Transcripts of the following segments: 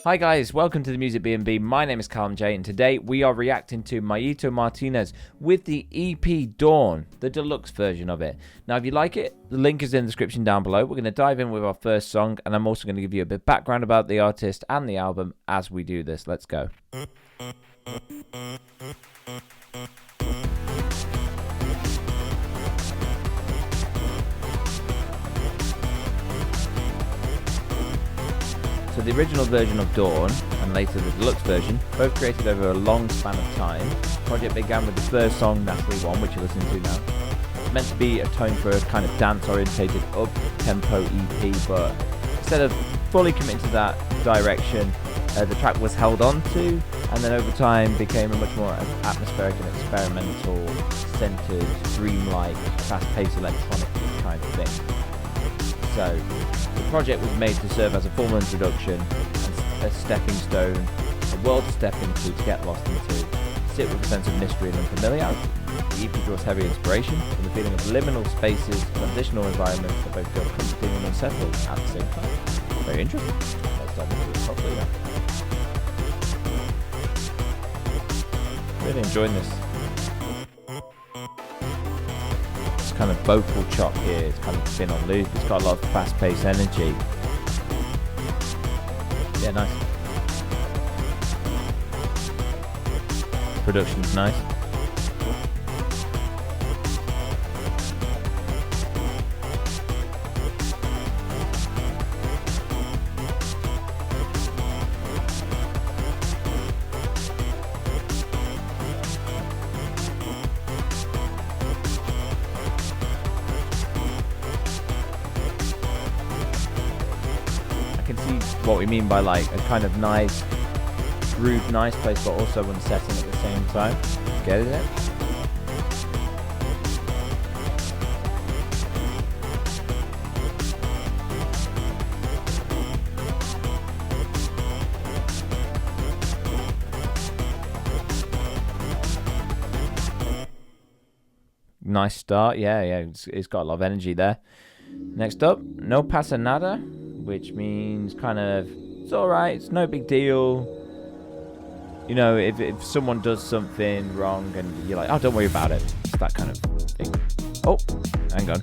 Hi guys, welcome to the Music B&B. My name is Callum J, and today we are reacting to Mayito Martinez with the EP Dawn, the deluxe version of it. Now, if you like it, the link is in the description down below. We're going to dive in with our first song, and I'm also going to give you a bit of background about the artist and the album as we do this. Let's go. So the original version of Dawn and later the deluxe version, both created over a long span of time. The project began with the first song, Natalie 1, which you're listening to now. It's meant to be a tone for a kind of dance-orientated up-tempo EP, but instead of fully committing to that direction, the track was held on to, and then over time became a much more atmospheric and experimental, centered, dreamlike, fast-paced electronic kind of thing. So the project was made to serve as a formal introduction, a stepping stone, a world to step into, to get lost into, sit with a sense of mystery and unfamiliarity. The EP draws heavy inspiration from the feeling of liminal spaces, transitional environments that both feel comforting and unsettling at the same time. Very interesting. Let's dive into it properly now. Really enjoying this. Kind of vocal chop here, it's kind of been on loop, it's got a lot of fast-paced energy. Yeah, nice. Production's nice. See what we mean by like a kind of nice groove, nice place, but also unsettling at the same time. Get it? Nice start. Yeah, it's got a lot of energy there. Next up, No Pasa Nada, which means kind of, it's alright, it's no big deal. You know, if someone does something wrong and you're like, oh, don't worry about it. It's that kind of thing. Oh, hang on.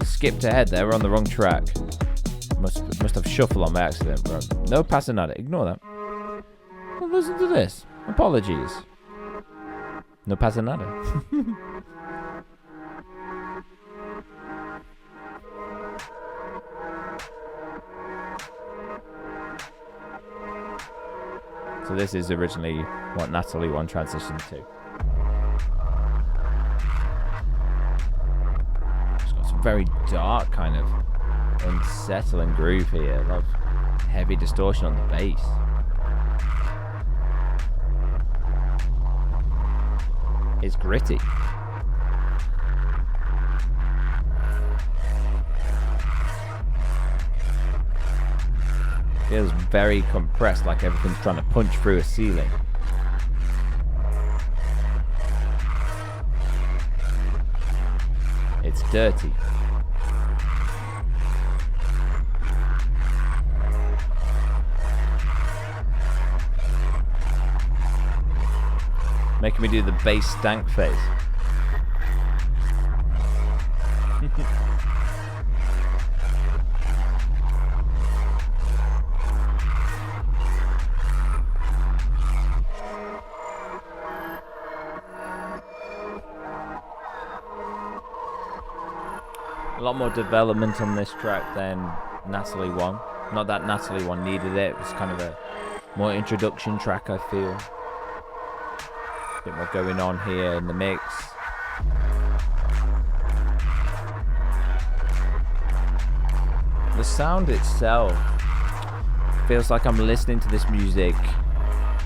Skipped ahead there, we're on the wrong track. Must have shuffle on by accident. No Pasa Nada, ignore that. Well, listen to this. Apologies. No Pasa Nada. So this is originally what Natalie 1 transitioned to. It's got some very dark kind of unsettling groove here. A lot of heavy distortion on the bass. It's gritty. Feels very compressed, like everything's trying to punch through a ceiling. It's dirty. Making me do the bass stank face. A lot more development on this track than Natalie 1. Not that Natalie 1 needed it. It was kind of a more introduction track, I feel. A bit more going on here in the mix. The sound itself feels like I'm listening to this music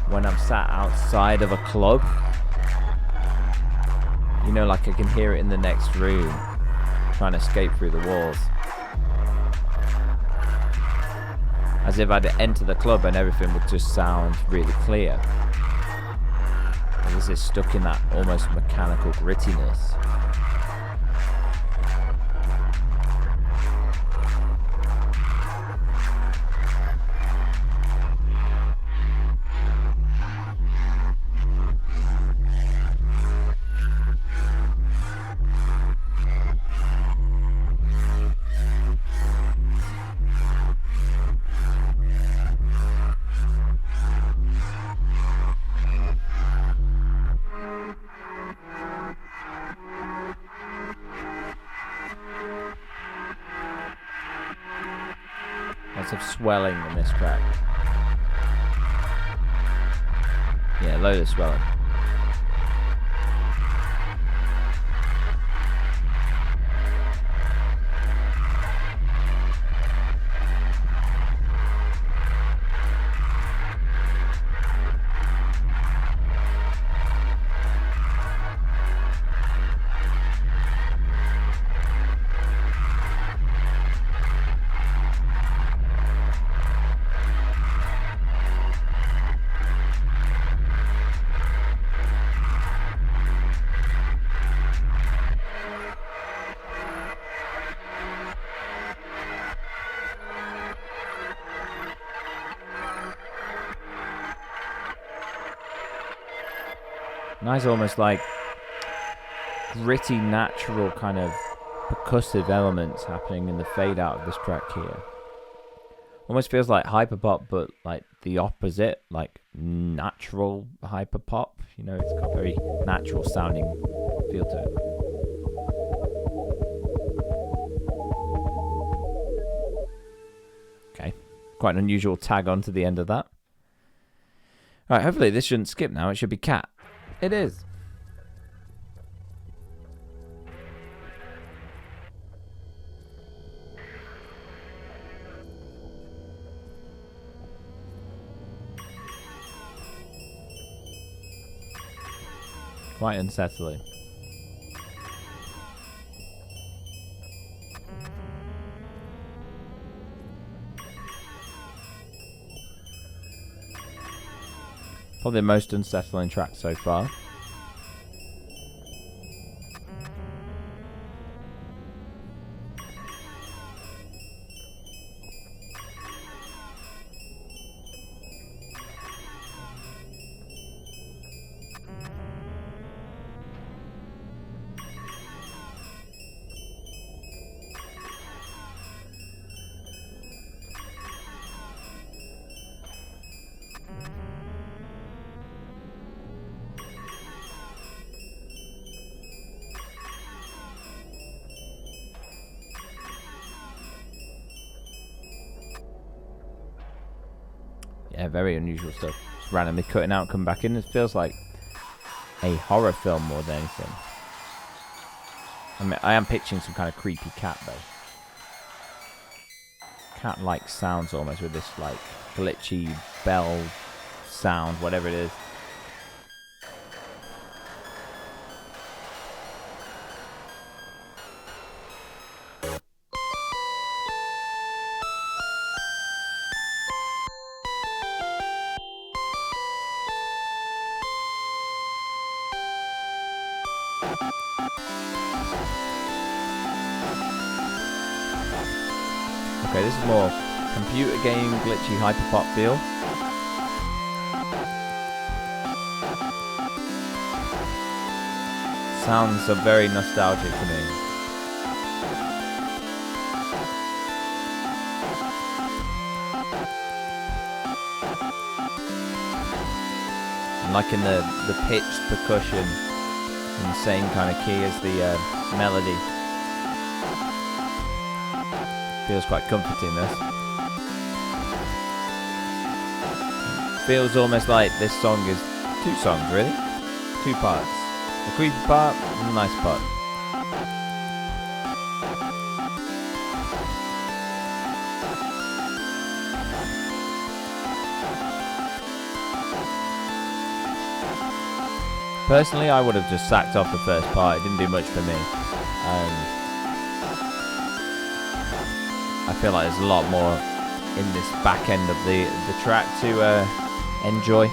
when I'm sat outside of a club. You know, like I can hear it in the next room, trying to escape through the walls. As if I'd enter the club and everything would just sound really clear. And this is stuck in that almost mechanical grittiness. of swelling in this track. Yeah, load of swelling. Nice, almost like gritty, natural kind of percussive elements happening in the fade out of this track here. Almost feels like hyperpop, but like the opposite, like natural hyperpop. You know, it's got a very natural sounding feel to it. Okay, quite an unusual tag on to the end of that. All right, hopefully this shouldn't skip now. It should be cat. It is. Quite unsettling. Probably the most unsettling track so far. Yeah, very unusual stuff. Just randomly cutting out, come back in. It feels like a horror film more than anything. I mean, I am picturing some kind of creepy cat though. Cat-like sounds almost with this like glitchy bell sound, whatever it is. Okay, this is more computer game, glitchy, hyperpop feel. Sounds are very nostalgic to me. And like in the pitched percussion in the same kind of key as the melody. Feels quite comforting, this. Feels almost like this song is two songs, really. Two parts. The creepy part and the nice part. Personally, I would have just sacked off the first part. It didn't do much for me. I feel like there's a lot more in this back end of the track to enjoy.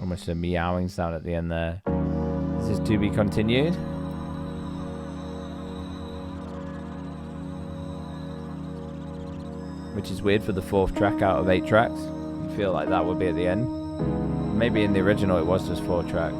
Almost a meowing sound at the end there. This is to be continued. Which is weird for the fourth track out of 8 tracks. You feel like that would be at the end. Maybe in the original it was just 4 tracks.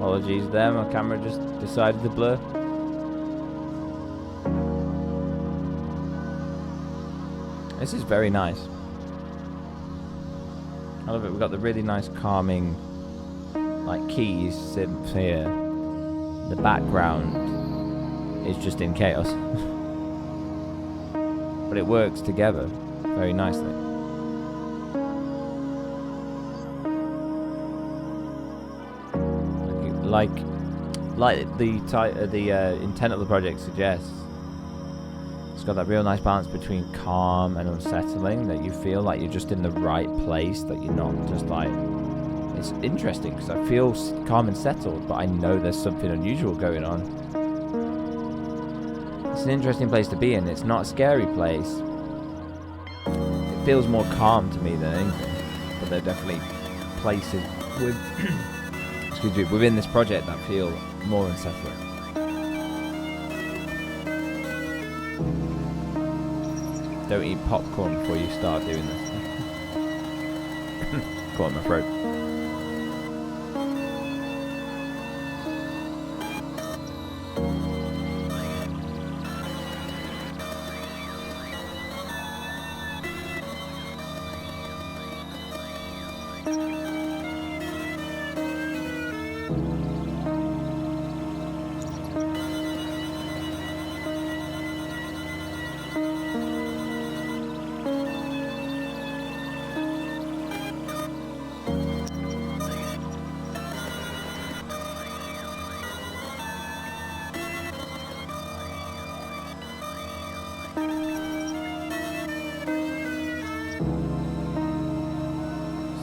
Apologies there, my camera just decided to blur. This is very nice. I love it. We've got the really nice calming, like, keys synth here. The background is just in chaos. But it works together very nicely. Like the intent of the project suggests, it's got that real nice balance between calm and unsettling, that you feel like you're just in the right place, that you're not just like... It's interesting because I feel calm and settled, but I know there's something unusual going on. It's an interesting place to be in. It's not a scary place. It feels more calm to me than anything, but there are definitely places with excuse me, within this project that feel more unsettling. Don't eat popcorn before you start doing this. Caught in my throat.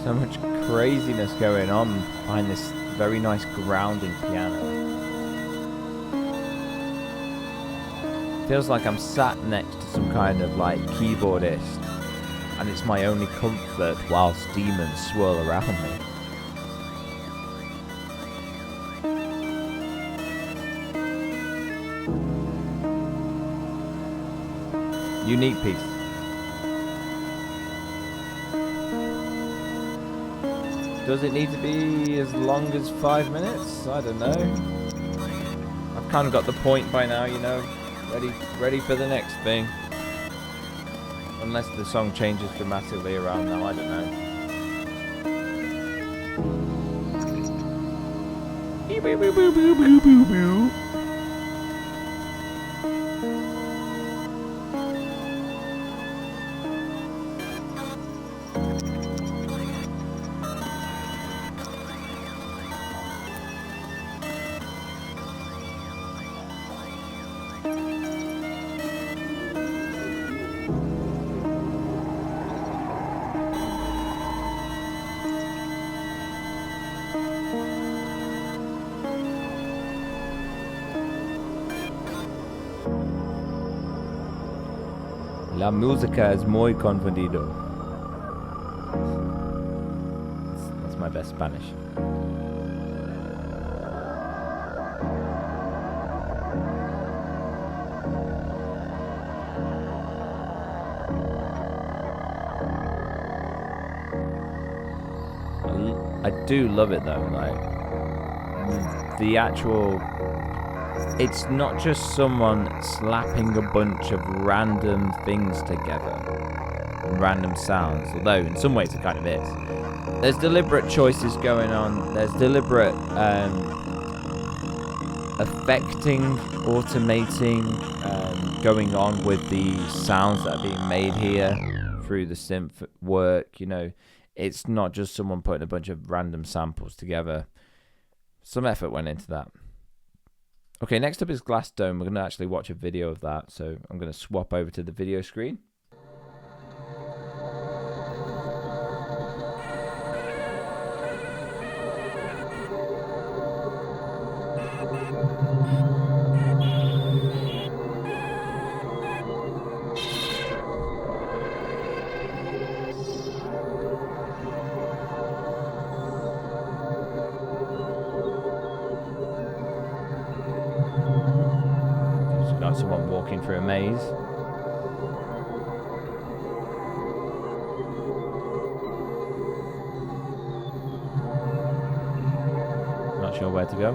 So much craziness going on behind this very nice grounding piano. Feels like I'm sat next to some kind of like keyboardist, and it's my only comfort whilst demons swirl around me. Unique piece. Does it need to be as long as 5 minutes? I don't know. I've kind of got the point by now, you know. Ready for the next thing. Unless the song changes dramatically around now, I don't know. La música es muy confundido. That's my best Spanish. I do love it though, like the actual... It's not just someone slapping a bunch of random things together, random sounds, although in some ways it kind of is. There's deliberate choices going on, there's deliberate affecting, automating, going on with the sounds that are being made here through the synth work, you know. It's not just someone putting a bunch of random samples together. Some effort went into that. Okay, next up is Glass Dome. We're going to actually watch a video of that, so I'm going to swap over to the video screen. Someone walking through a maze. sure where to go.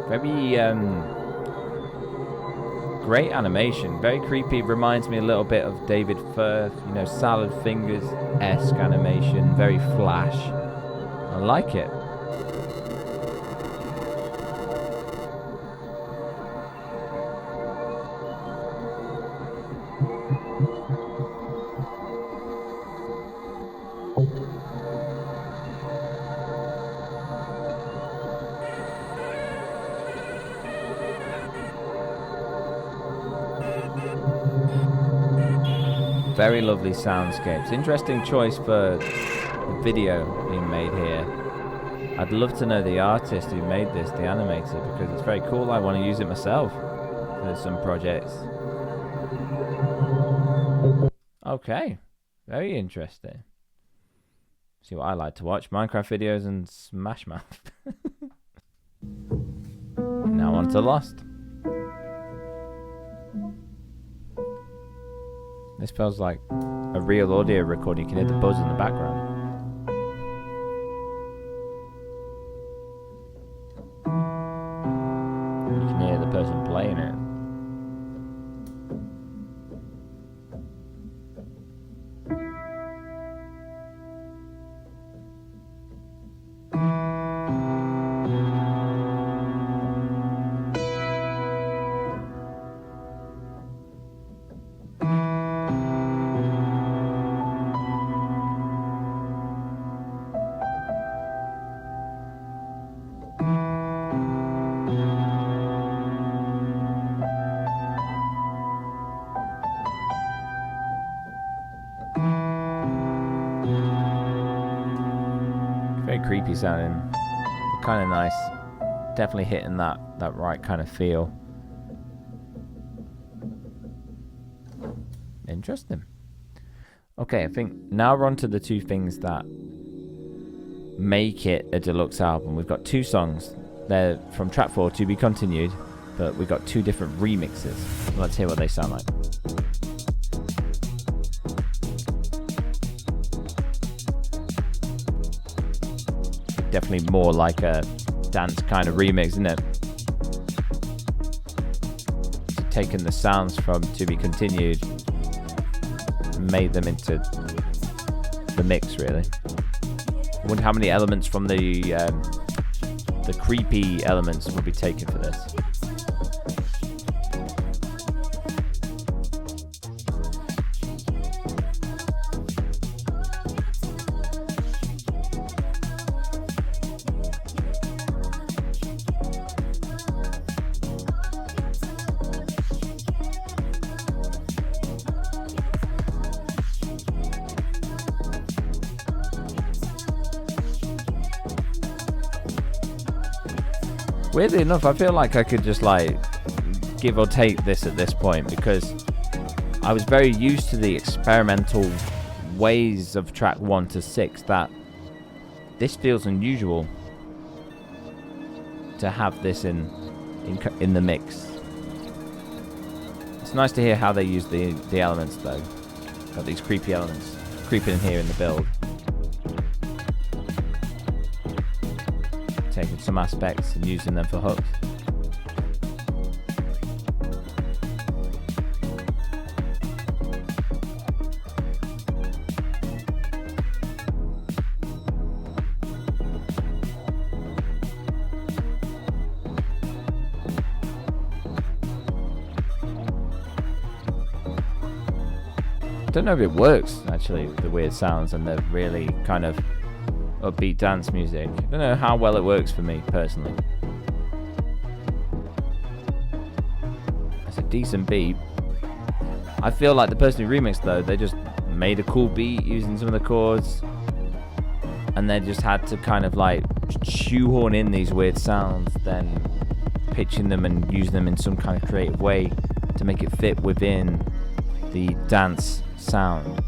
Very great animation, very creepy. Reminds me a little bit of David Firth, you know, Salad Fingers-esque animation, very flash. I like it. Very lovely soundscapes. Interesting choice for the video being made here. I'd love to know the artist who made this, the animator, because it's very cool. I want to use it myself for some projects. Okay, very interesting. See what I like to watch: Minecraft videos and Smash Mouth. Now on to Lost. This feels like a real audio recording. You can hear the buzz in the background. You can hear the person playing it. Very creepy sounding, but kind of nice. Definitely hitting that right kind of feel. Interesting. Okay, I think now we're on to the two things that make it a deluxe album. We've got two songs. They're from track 4, To Be Continued, but we've got two different remixes. Let's hear what they sound like. Definitely more like a dance kind of remix, isn't it? So taken the sounds from To Be Continued and made them into the mix, really. I wonder how many elements from the creepy elements will be taken for this. Weirdly enough, I feel like I could just like give or take this at this point, because I was very used to the experimental ways of track 1 to 6 that this feels unusual to have this in the mix. It's nice to hear how they use the elements though. Got these creepy elements creeping in here in the build. Taking some aspects and using them for hooks. I don't know if it works actually, the weird sounds and the really kind of upbeat dance music. I don't know how well it works for me personally. It's a decent beat. I feel like the person who remixed though, they just made a cool beat using some of the chords, and they just had to kind of like shoehorn in these weird sounds, then pitching them and using them in some kind of creative way to make it fit within the dance sound.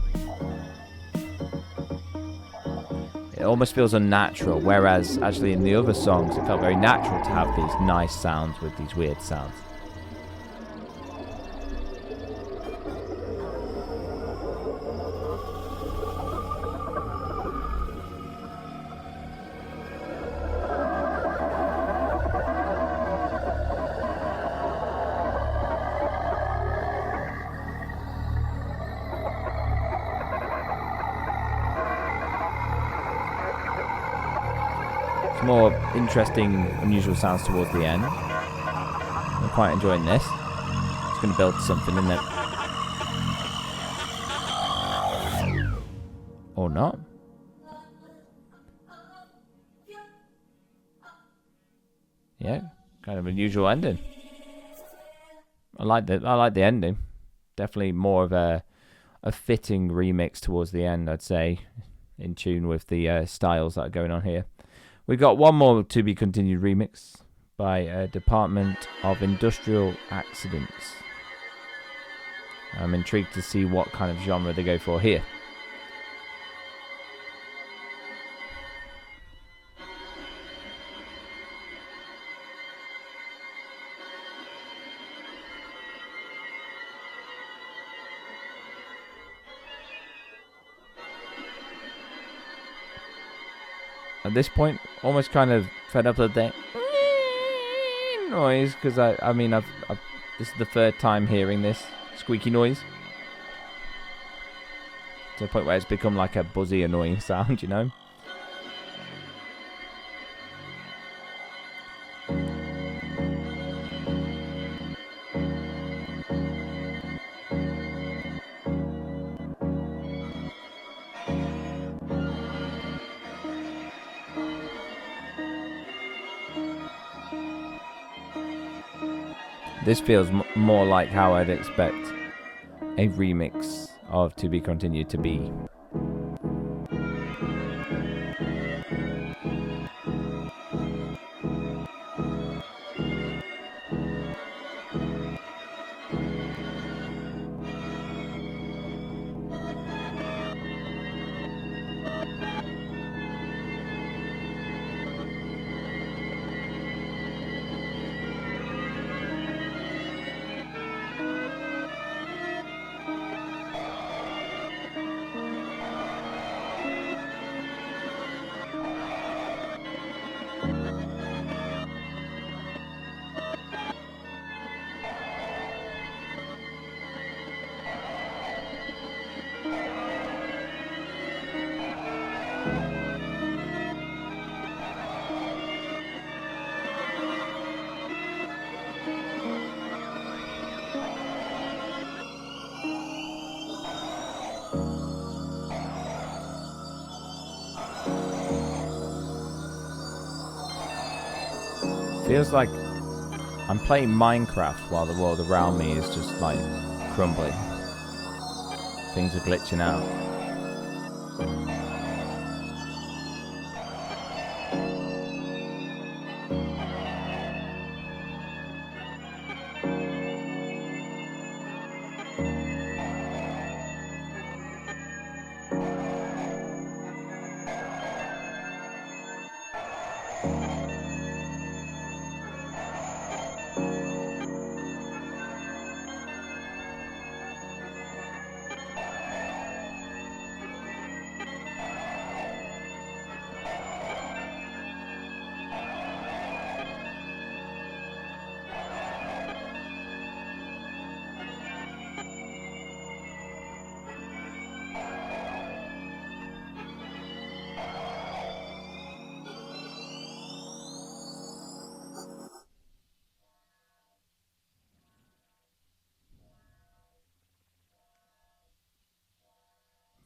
It almost feels unnatural, whereas actually in the other songs it felt very natural to have these nice sounds with these weird sounds. Some more interesting, unusual sounds towards the end. I'm quite enjoying this. It's going to build something, isn't it? Or not. Yeah, kind of unusual ending. I like the ending. Definitely more of a fitting remix towards the end, I'd say, in tune with the styles that are going on here. We've got one more to be continued remix by Department of Industrial Accidents. I'm intrigued to see what kind of genre they go for here. At this point, almost kind of fed up with that noise, because I mean, I've this is the third time hearing this squeaky noise, to the point where it's become like a buzzy, annoying sound, you know. This feels more like how I'd expect a remix of To Be Continued to be. Feels like I'm playing Minecraft while the world around me is just like crumbling. Things are glitching out.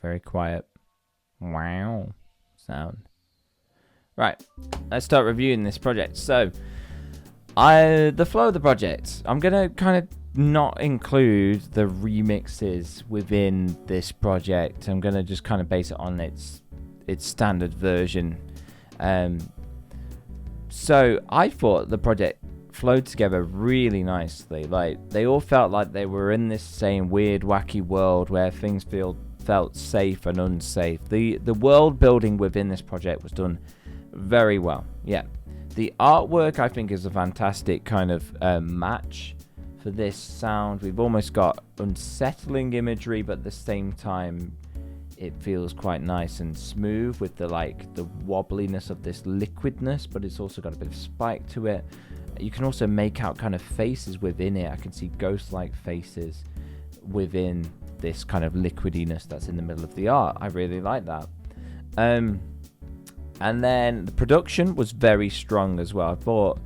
Very quiet. Wow. Sound. Right. Let's start reviewing this project. So, the flow of the project. I'm going to kind of not include the remixes within this project. I'm going to just kind of base it on its standard version. So, I thought the project flowed together really nicely. Like, they all felt like they were in this same weird, wacky world where things felt safe and unsafe. The world building within this project was done very well. Yeah, the artwork I think is a fantastic kind of match for this sound. We've almost got unsettling imagery, but at the same time it feels quite nice and smooth with the wobbliness of this liquidness, but it's also got a bit of spike to it. You can also make out kind of faces within it. I can see ghost-like faces within this kind of liquidiness that's in the middle of the art. I really like that. And And then the production was very strong as well. I thought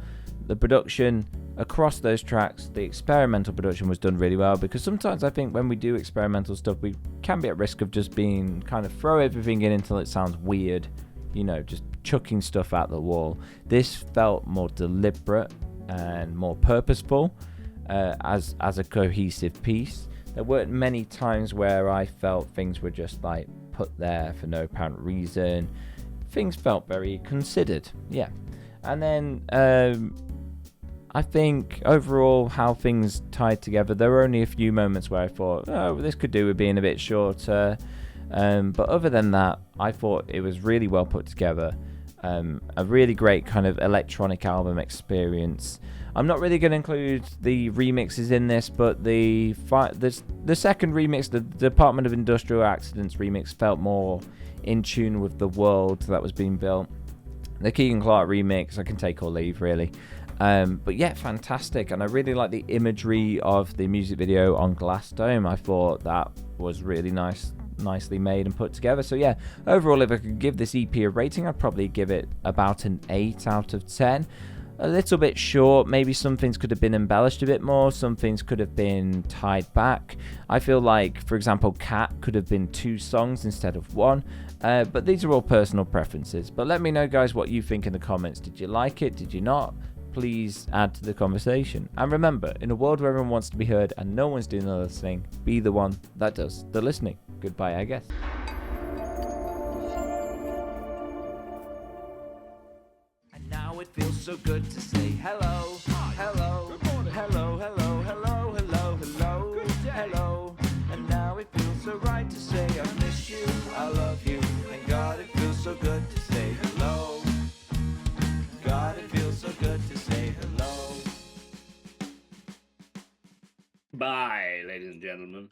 the production across those tracks, the experimental production was done really well, because sometimes I think when we do experimental stuff, we can be at risk of just being kind of throw everything in until it sounds weird, you know, just chucking stuff at the wall. This felt more deliberate and more purposeful as a cohesive piece. There weren't many times where I felt things were just like put there for no apparent reason. Things felt very considered, yeah. And then I think overall how things tied together, there were only a few moments where I thought, oh, this could do with being a bit shorter. But other than that, I thought it was really well put together. A really great kind of electronic album experience. I'm not really going to include the remixes in this, but the second remix, the Department of Industrial Accidents remix, felt more in tune with the world that was being built. The Keegan Clark remix, I can take or leave, really. But yeah, fantastic. And I really like the imagery of the music video on Glass Dome. I thought that was really nicely made and put together. So yeah, overall, if I could give this EP a rating, I'd probably give it about an 8 out of 10. A little bit short. Maybe some things could have been embellished a bit more. Some things could have been tied back. I feel like, for example, Cat could have been 2 songs instead of 1. But these are all personal preferences. But let me know, guys, what you think in the comments. Did you like it? Did you not? Please add to the conversation. And remember, in a world where everyone wants to be heard and no one's doing the listening, be the one that does the listening. Goodbye, I guess. And now it feels so good to say hello, hello, hello, hello, hello, hello, hello, hello. And now it feels so right to say I miss you, I love you, and God, it feels so good to say hello. God, it feels so good to say hello. Bye, ladies and gentlemen.